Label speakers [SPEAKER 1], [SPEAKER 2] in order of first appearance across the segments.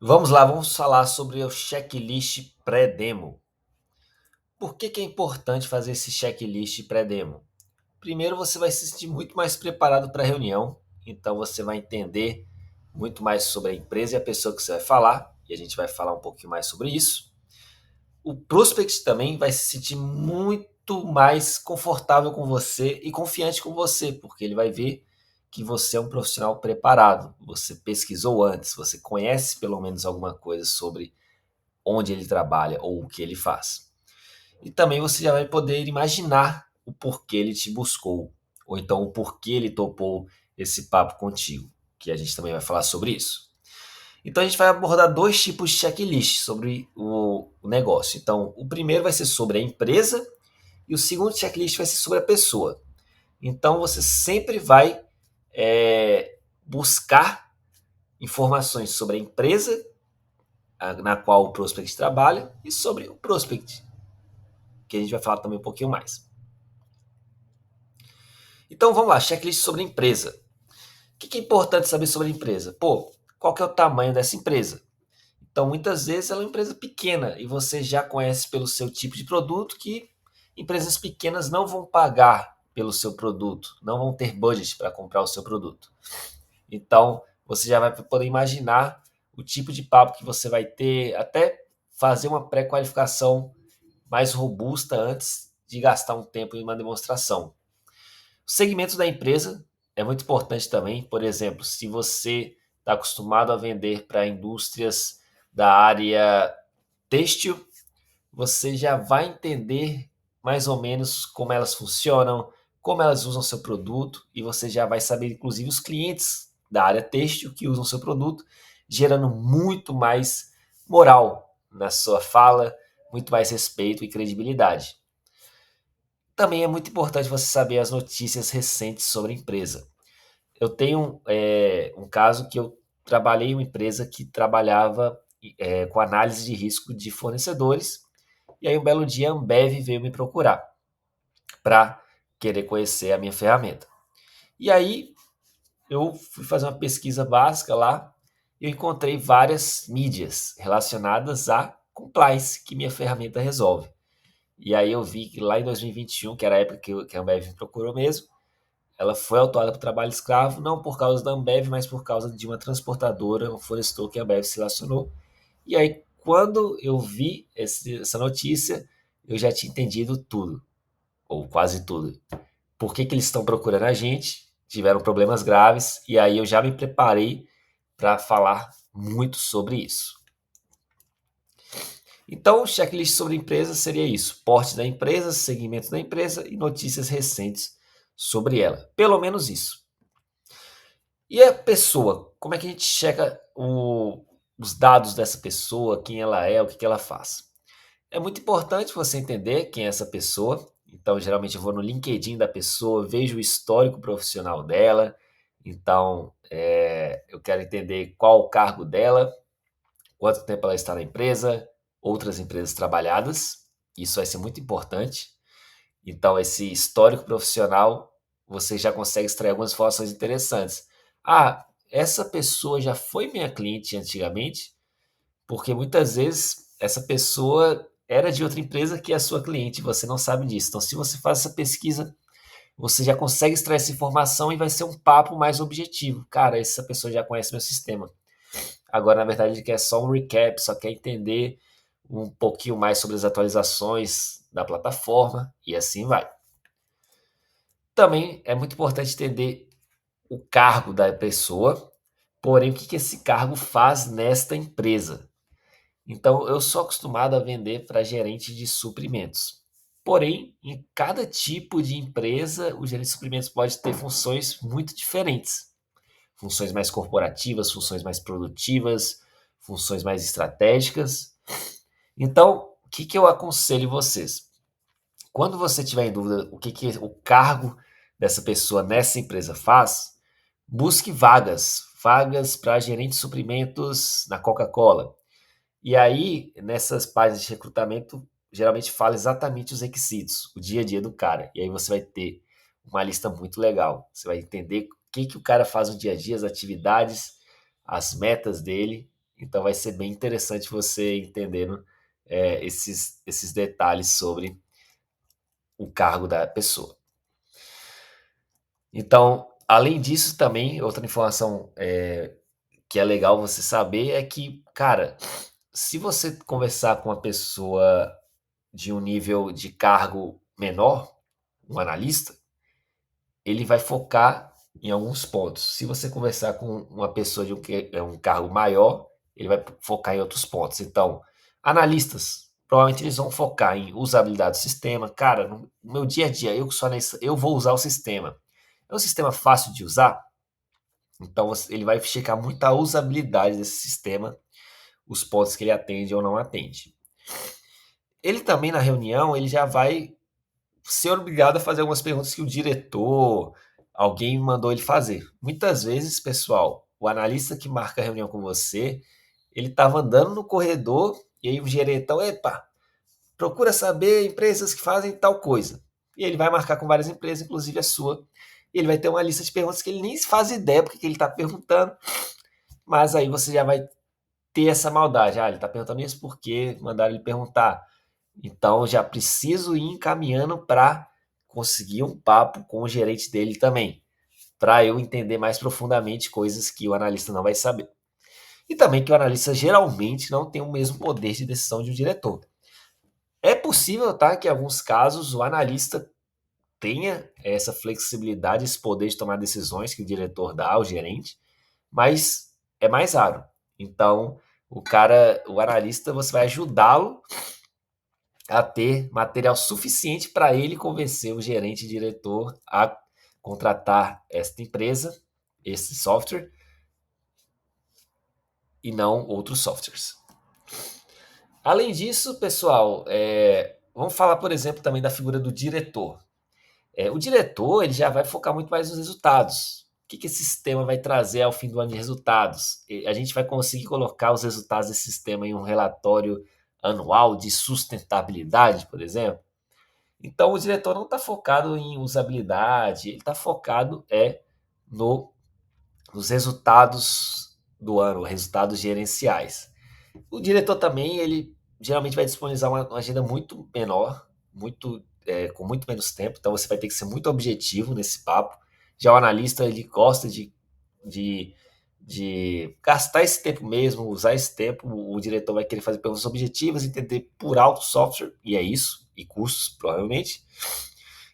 [SPEAKER 1] Vamos lá, vamos falar sobre o checklist pré-demo. Por que é importante fazer esse checklist pré-demo? Primeiro, você vai se sentir muito mais preparado para a reunião, então você vai entender muito mais sobre a empresa e a pessoa que você vai falar, e a gente vai falar um pouquinho mais sobre isso. O prospect também vai se sentir muito mais confortável com você e confiante com você, porque ele vai ver que você é um profissional preparado, você pesquisou antes, você conhece pelo menos alguma coisa sobre onde ele trabalha ou o que ele faz. E também você já vai poder imaginar o porquê ele te buscou, ou então o porquê ele topou esse papo contigo, que a gente também vai falar sobre isso. Então a gente vai abordar dois tipos de checklist sobre o negócio. Então, o primeiro vai ser sobre a empresa e o segundo checklist vai ser sobre a pessoa. Então você sempre vai buscar informações sobre a empresa na qual o prospect trabalha e sobre o prospect, que a gente vai falar também um pouquinho mais. Então vamos lá, checklist sobre a empresa. O que é importante saber sobre a empresa? Pô, qual que é o tamanho dessa empresa? Então muitas vezes ela é uma empresa pequena e você já conhece pelo seu tipo de produto que empresas pequenas não vão pagar pelo seu produto, não vão ter budget para comprar o seu produto. Então você já vai poder imaginar o tipo de papo que você vai ter, até fazer uma pré-qualificação mais robusta antes de gastar um tempo em uma demonstração. O segmento da empresa é muito importante também. Por exemplo, se você está acostumado a vender para indústrias da área têxtil, você já vai entender mais ou menos como elas funcionam, como elas usam seu produto e você já vai saber, inclusive, os clientes da área têxtil que usam seu produto, gerando muito mais moral na sua fala, muito mais respeito e credibilidade. Também é muito importante você saber as notícias recentes sobre a empresa. Eu tenho um caso que eu trabalhei em uma empresa que trabalhava com análise de risco de fornecedores, e aí um belo dia a Ambev veio me procurar para querer conhecer a minha ferramenta. E aí eu fui fazer uma pesquisa básica lá e eu encontrei várias mídias relacionadas a compliance que minha ferramenta resolve. E aí eu vi que lá em 2021, que era a época que a Ambev me procurou mesmo, ela foi autuada por trabalho escravo, não por causa da Ambev, mas por causa de uma transportadora, um fornecedor que a Ambev se relacionou. E aí, quando eu vi essa notícia, eu já tinha entendido tudo, ou quase tudo. Por que eles estão procurando a gente? Tiveram problemas graves, e aí eu já me preparei para falar muito sobre isso. Então, o checklist sobre a empresa seria isso: porte da empresa, segmento da empresa e notícias recentes sobre ela. Pelo menos isso. E a pessoa? Como é que a gente checa os dados dessa pessoa, quem ela é, o que ela faz? É muito importante você entender quem é essa pessoa. Então, geralmente, eu vou no LinkedIn da pessoa, vejo o histórico profissional dela. Então, eu quero entender qual o cargo dela, quanto tempo ela está na empresa, outras empresas trabalhadas. Isso vai ser muito importante. Então, esse histórico profissional, você já consegue extrair algumas informações interessantes. Ah, essa pessoa já foi minha cliente antigamente, porque muitas vezes essa pessoa era de outra empresa que é a sua cliente, e você não sabe disso. Então, se você faz essa pesquisa, você já consegue extrair essa informação e vai ser um papo mais objetivo. Cara, essa pessoa já conhece meu sistema. Agora, na verdade, ele quer só um recap, só quer entender um pouquinho mais sobre as atualizações da plataforma e assim vai. Também é muito importante entender o cargo da pessoa, porém o que esse cargo faz nesta empresa. Então, eu sou acostumado a vender para gerente de suprimentos. Porém, em cada tipo de empresa, o gerente de suprimentos pode ter funções muito diferentes. Funções mais corporativas, funções mais produtivas, funções mais estratégicas. Então, o que eu aconselho vocês? Quando você tiver em dúvida o que o cargo dessa pessoa nessa empresa faz, busque vagas para gerente de suprimentos na Coca-Cola. E aí, nessas páginas de recrutamento, geralmente fala exatamente os requisitos, o dia a dia do cara. E aí você vai ter uma lista muito legal. Você vai entender o que o cara faz no dia a dia, as atividades, as metas dele. Então vai ser bem interessante você entendendo esses detalhes sobre o cargo da pessoa. Então, além disso, também, outra informação que é legal você saber é que, cara, se você conversar com uma pessoa de um nível de cargo menor, um analista, ele vai focar em alguns pontos. Se você conversar com uma pessoa de um cargo maior, ele vai focar em outros pontos. Então, analistas, provavelmente eles vão focar em usabilidade do sistema. Cara, no meu dia a dia, eu que sou analista, eu vou usar o sistema. É um sistema fácil de usar, então ele vai checar muito a usabilidade desse sistema, os pontos que ele atende ou não atende. Ele também na reunião, ele já vai ser obrigado a fazer algumas perguntas que o diretor, alguém mandou ele fazer. Muitas vezes, pessoal, o analista que marca a reunião com você, ele estava andando no corredor e aí o gerentão, epa, procura saber empresas que fazem tal coisa. E ele vai marcar com várias empresas, inclusive a sua. E ele vai ter uma lista de perguntas que ele nem faz ideia porque que ele está perguntando, mas aí você já vai ter essa maldade. Ah, ele está perguntando isso porque mandaram ele perguntar. Então já preciso ir encaminhando para conseguir um papo com o gerente dele também, para eu entender mais profundamente coisas que o analista não vai saber. E também que o analista geralmente não tem o mesmo poder de decisão de um diretor. É possível, tá, que em alguns casos o analista tenha essa flexibilidade, esse poder de tomar decisões que o diretor dá ao gerente, mas é mais raro. Então, o analista, você vai ajudá-lo a ter material suficiente para ele convencer o gerente e diretor a contratar esta empresa, esse software, e não outros softwares. Além disso, pessoal, vamos falar, por exemplo, também da figura do diretor. O diretor ele já vai focar muito mais nos resultados. O que esse sistema vai trazer ao fim do ano de resultados? A gente vai conseguir colocar os resultados desse sistema em um relatório anual de sustentabilidade, por exemplo? Então, o diretor não está focado em usabilidade, ele está focado no, nos resultados do ano, resultados gerenciais. O diretor também, ele geralmente vai disponibilizar uma agenda muito menor, com muito menos tempo, então você vai ter que ser muito objetivo nesse papo. Já o analista, ele gosta de, de gastar esse tempo mesmo, usar esse tempo, o diretor vai querer fazer perguntas objetivas, entender por alto o software, e é isso, e custos, provavelmente.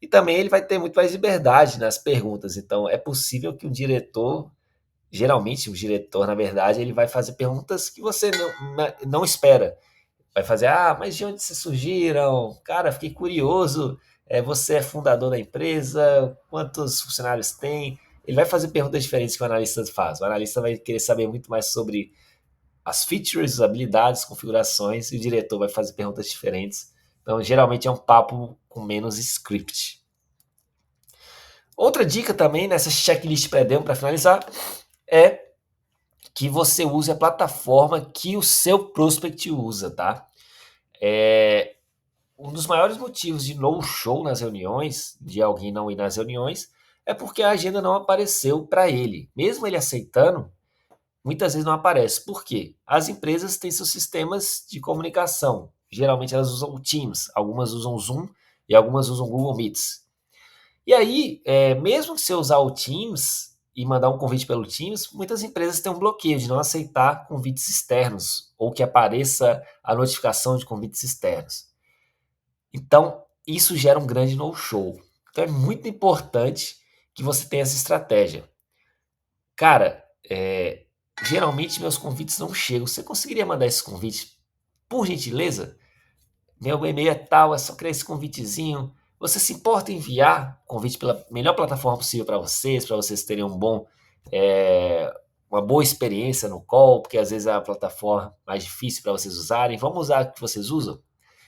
[SPEAKER 1] E também ele vai ter muito mais liberdade nas perguntas, então é possível que o diretor, geralmente o diretor, na verdade, ele vai fazer perguntas que você não espera. Vai fazer, mas de onde vocês surgiram? Cara, fiquei curioso. Você é fundador da empresa? Quantos funcionários tem? Ele vai fazer perguntas diferentes que o analista faz. O analista vai querer saber muito mais sobre as features, habilidades, configurações, e o diretor vai fazer perguntas diferentes. Então, geralmente é um papo com menos script. Outra dica também nessa checklist pré-demo, para finalizar, é que você use a plataforma que o seu prospect usa, tá? Um dos maiores motivos de no-show nas reuniões, de alguém não ir nas reuniões, é porque a agenda não apareceu para ele. Mesmo ele aceitando, muitas vezes não aparece. Por quê? As empresas têm seus sistemas de comunicação. Geralmente elas usam o Teams, algumas usam o Zoom e algumas usam o Google Meets. E aí, mesmo que você usar o Teams e mandar um convite pelo Teams, muitas empresas têm um bloqueio de não aceitar convites externos ou que apareça a notificação de convites externos. Então, isso gera um grande no-show. Então, é muito importante que você tenha essa estratégia. Cara, geralmente meus convites não chegam. Você conseguiria mandar esse convite, por gentileza? Meu e-mail é tal, é só criar esse convitezinho. Você se importa em enviar o convite pela melhor plataforma possível para vocês terem uma boa experiência no call, porque às vezes é a plataforma mais difícil para vocês usarem. Vamos usar a que vocês usam?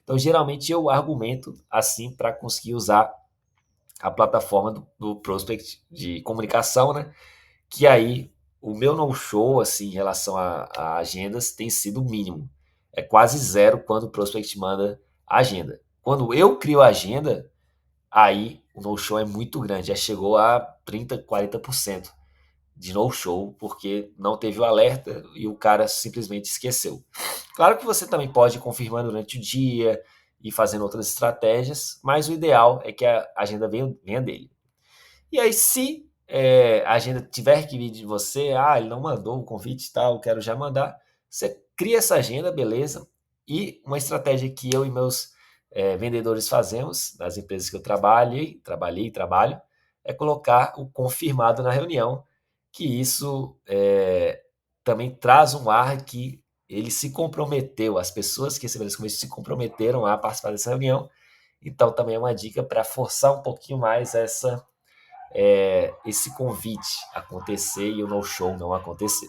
[SPEAKER 1] Então, geralmente eu argumento assim para conseguir usar a plataforma do prospect de comunicação, né? Que aí o meu no-show, assim, em relação a agendas, tem sido mínimo. É quase zero quando o prospect manda a agenda. Quando eu crio a agenda, aí o no-show é muito grande, já chegou a 30%, 40%. de no-show, porque não teve o alerta e o cara simplesmente esqueceu. Claro que você também pode ir confirmando durante o dia e fazendo outras estratégias, mas o ideal é que a agenda venha dele. E aí, se a agenda tiver que vir de você, ele não mandou o convite e tal, eu quero já mandar, você cria essa agenda, beleza? E uma estratégia que eu e meus vendedores fazemos, nas empresas que eu trabalhei e trabalho, é colocar o confirmado na reunião, que isso também traz um ar que ele se comprometeu, as pessoas que receberam esse convite se comprometeram a participar dessa reunião, então também é uma dica para forçar um pouquinho mais esse convite acontecer e o no-show não acontecer.